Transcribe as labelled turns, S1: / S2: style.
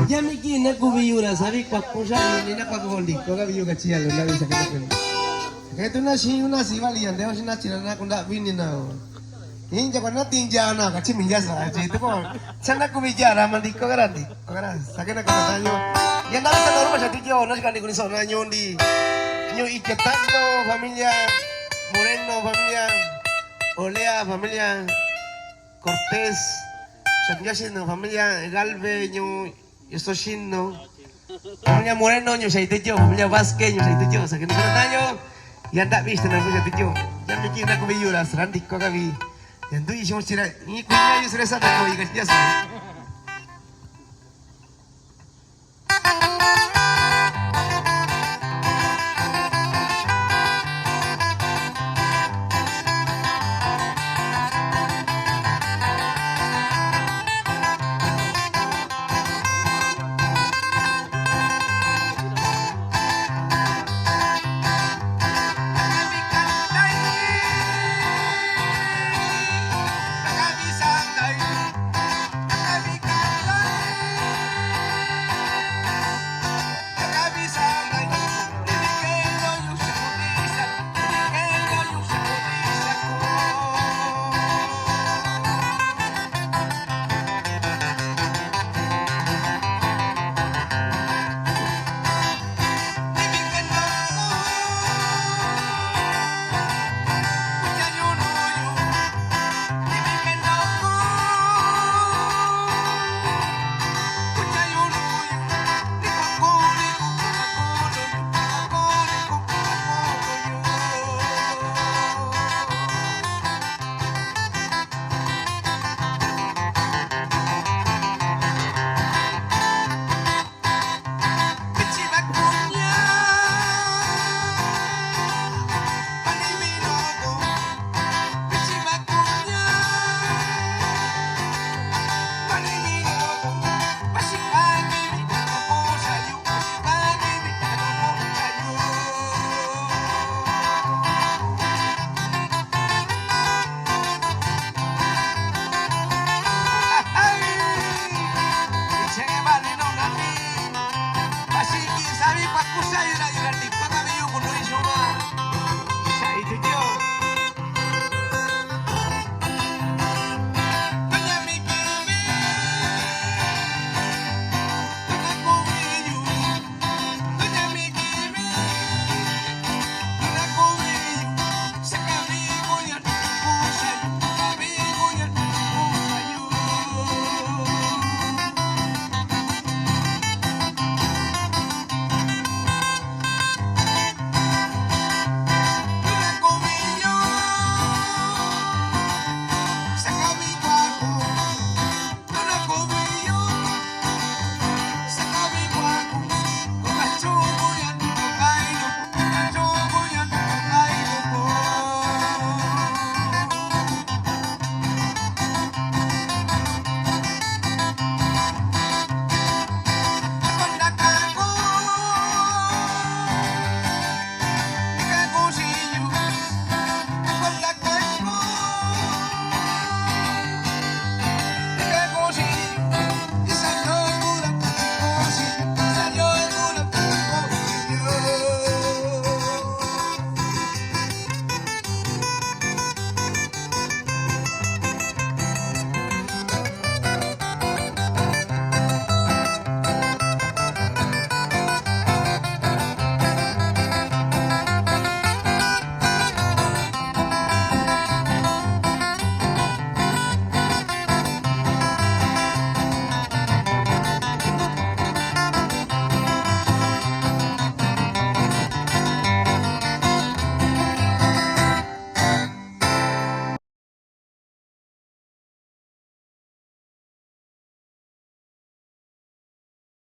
S1: Ya me quién na kubiyura sabi kwa kusha ni na kwa kondi ko ka biyu kachia lo na bisa kita kun. Kaya tu na si balian deo si na china na kunda bini na. Ini jangan na tinja na kachi minja sa aje itu ko. Sana kubijara mandi ko garandi. Ko garan sakit na kata tanyo. Ya na sa norma sa tijo na kan ni sona nyondi. Nyo Ichetando familia Moreno familia Olea familia Cortés. Sanyasin familia Galve nyo Yososhin familia Moreno nyo sa itiyo familia Vasquez nyo sa itiyo sa kinakita tayo yan da viste na ko sa itiyo yan bikin na ko biyura sarandi ko gabi yan do isyo sira ni kunya yusre sa ko ikas